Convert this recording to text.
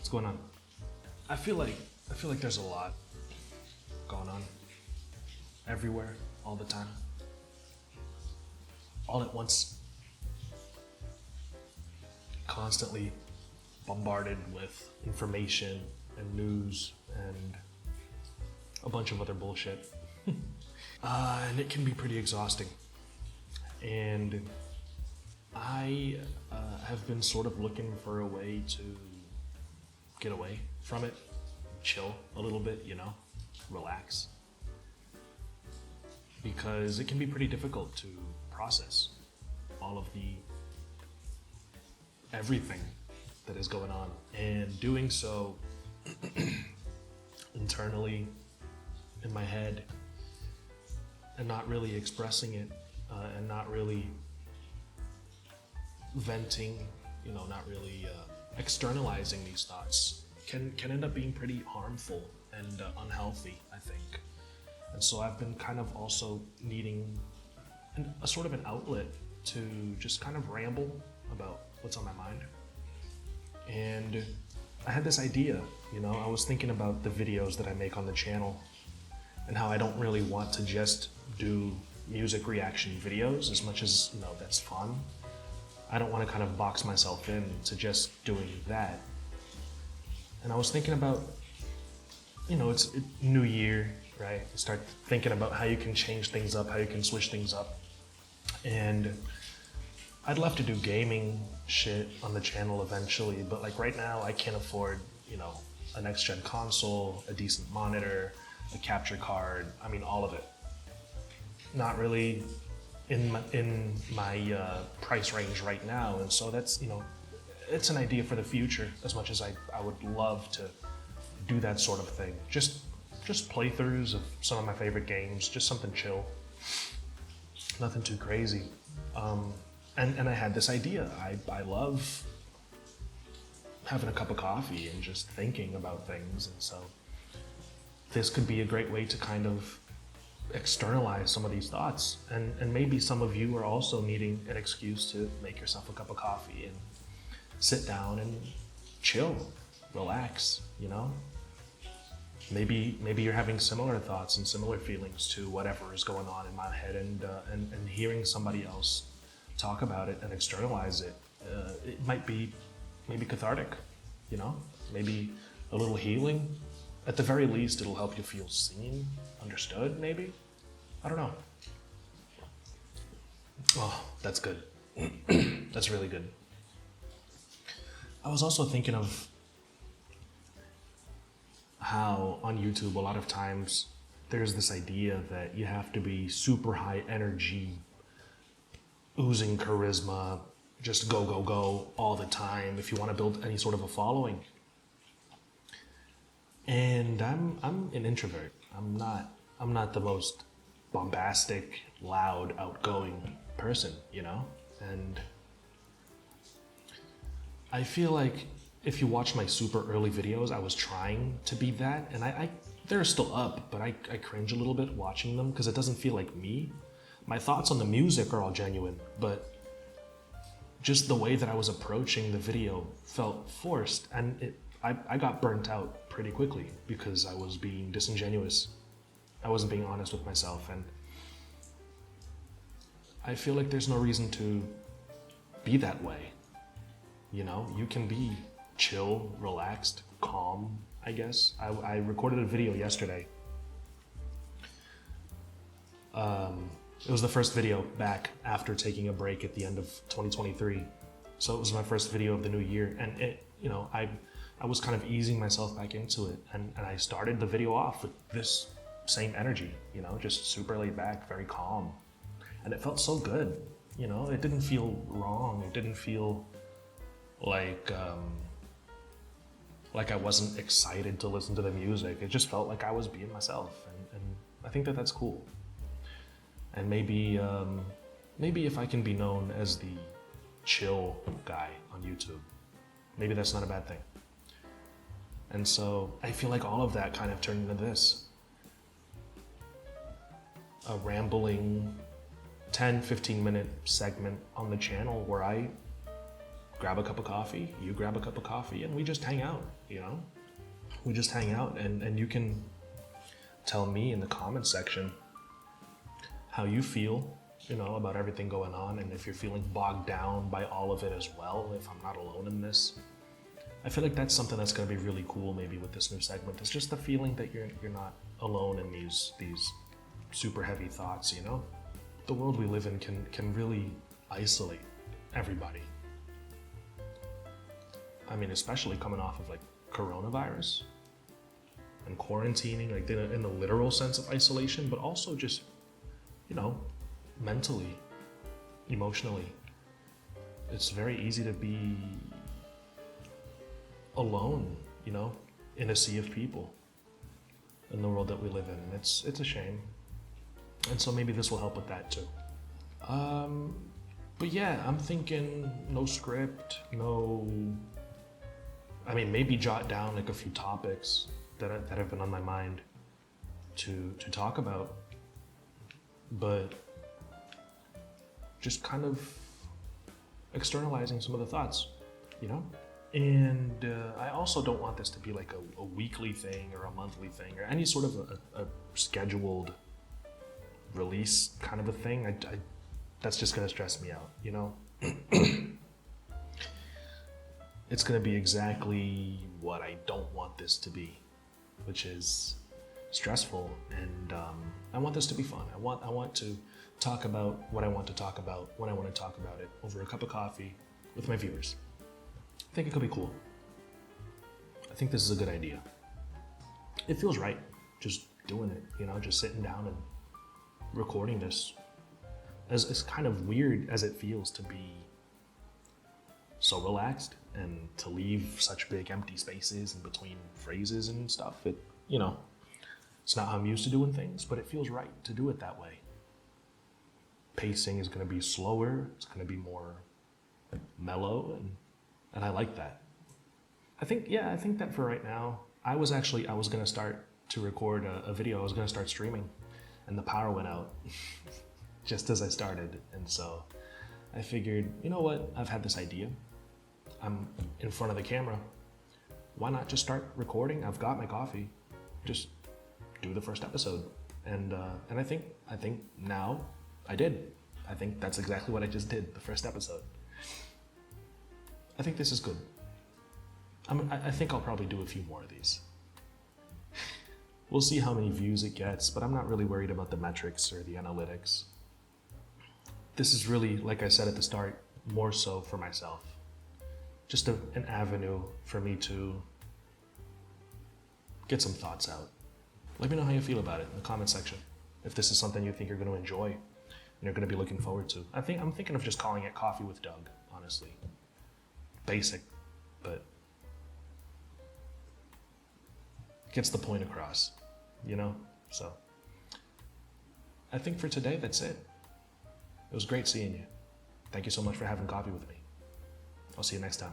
What's going on? I feel like there's a lot going on everywhere, all the time, all at once. Constantly bombarded with information and news and a bunch of other bullshit. And it can be pretty exhausting. And I have been sort of looking for a way to get away from it, chill a little bit, relax. Because it can be pretty difficult to process all of everything that is going on. And doing so internally in my head and not really expressing it and not really venting, not really externalizing these thoughts can end up being pretty harmful and unhealthy, I think. And so I've been kind of also needing a sort of an outlet to just kind of ramble about what's on my mind. And I had this idea, I was thinking about the videos that I make on the channel and how I don't really want to just do music reaction videos as much as, that's fun. I don't want to kind of box myself in to just doing that. And I was thinking about, it's new year, right? You start thinking about how you can change things up, how you can switch things up. And I'd love to do gaming shit on the channel eventually, but like right now I can't afford, a next gen console, a decent monitor, a capture card, all of it. Not really in my price range right now, and so that's, it's an idea for the future as much as I would love to do that sort of thing. Just playthroughs of some of my favorite games, just something chill. Nothing too crazy. And I had this idea. I love having a cup of coffee and just thinking about things, and so this could be a great way to kind of externalize some of these thoughts. And maybe some of you are also needing an excuse to make yourself a cup of coffee and sit down and chill, relax, Maybe you're having similar thoughts and similar feelings to whatever is going on in my head, and hearing somebody else talk about it and externalize it, it might be maybe cathartic, maybe a little healing. At the very least, it'll help you feel seen, understood, maybe. I don't know. Oh, that's good. That's really good. I was also thinking of how on YouTube a lot of times there's this idea that you have to be super high energy, oozing charisma, just go all the time if you want to build any sort of a following. And I'm an introvert. I'm not the most bombastic, loud, outgoing person, And I feel like if you watch my super early videos, I was trying to be that, and they're still up, but I cringe a little bit watching them because it doesn't feel like me. My thoughts on the music are all genuine, but just the way that I was approaching the video felt forced, and I got burnt out pretty quickly because I was being disingenuous. I wasn't being honest with myself, and I feel like there's no reason to be that way. You can be chill, relaxed, calm, I guess. I recorded a video yesterday. It was the first video back after taking a break at the end of 2023. So it was my first video of the new year, and I was kind of easing myself back into it, and I started the video off with this same energy, just super laid back, very calm. And it felt so good, it didn't feel wrong. It didn't feel like I wasn't excited to listen to the music. It just felt like I was being myself, and I think that that's cool. And maybe if I can be known as the chill guy on YouTube, maybe that's not a bad thing. And so I feel like all of that kind of turned into this. A rambling 10-15 minute segment on the channel where I grab a cup of coffee, you grab a cup of coffee, and we just hang out, you know? We just hang out, and you can tell me in the comments section how you feel, you know, about everything going on, and if you're feeling bogged down by all of it as well, if I'm not alone in this. I feel like that's something that's going to be really cool maybe with this new segment. It's just the feeling that you're not alone in these super heavy thoughts, you know? The world we live in can really isolate everybody. I mean, especially coming off of like coronavirus and quarantining, like in the literal sense of isolation, but also just, you know, mentally, emotionally. It's very easy to be alone, you know, in a sea of people in the world that we live in. And it's a shame. And so maybe this will help with that too. But yeah, I'm thinking no script, maybe jot down like a few topics that have been on my mind to talk about, but just kind of externalizing some of the thoughts, you know? And I also don't want this to be like a weekly thing or a monthly thing or any sort of a scheduled release kind of a thing. That's just gonna stress me out, you know? It's gonna be exactly what I don't want this to be, which is stressful, and I want this to be fun. I want to talk about what I want to talk about when I want to talk about it over a cup of coffee with my viewers. I think it could be cool. I think this is a good idea. It feels right, just doing it, you know, just sitting down and recording this. As kind of weird as it feels to be so relaxed and to leave such big empty spaces in between phrases and stuff, you know, it's not how I'm used to doing things, but it feels right to do it that way. Pacing is going to be slower, it's going to be more mellow, and I like that. I think that for right now, I was going to start to record a video. I was going to start streaming, and the power went out just as I started. And so I figured, you know what? I've had this idea. I'm in front of the camera. Why not just start recording? I've got my coffee. Just do the first episode. And I think now I did. I think that's exactly what I just did, the first episode. I think this is good. I think I'll probably do a few more of these. We'll see how many views it gets, but I'm not really worried about the metrics or the analytics. This is really, like I said at the start, more so for myself. Just an avenue for me to get some thoughts out. Let me know how you feel about it in the comment section. If this is something you think you're going to enjoy and you're going to be looking forward to. I'm thinking of just calling it Coffee with Doug, honestly. Basic, but gets the point across, you know? So I think for today, that's it. It was great seeing you. Thank you so much for having coffee with me. I'll see you next time.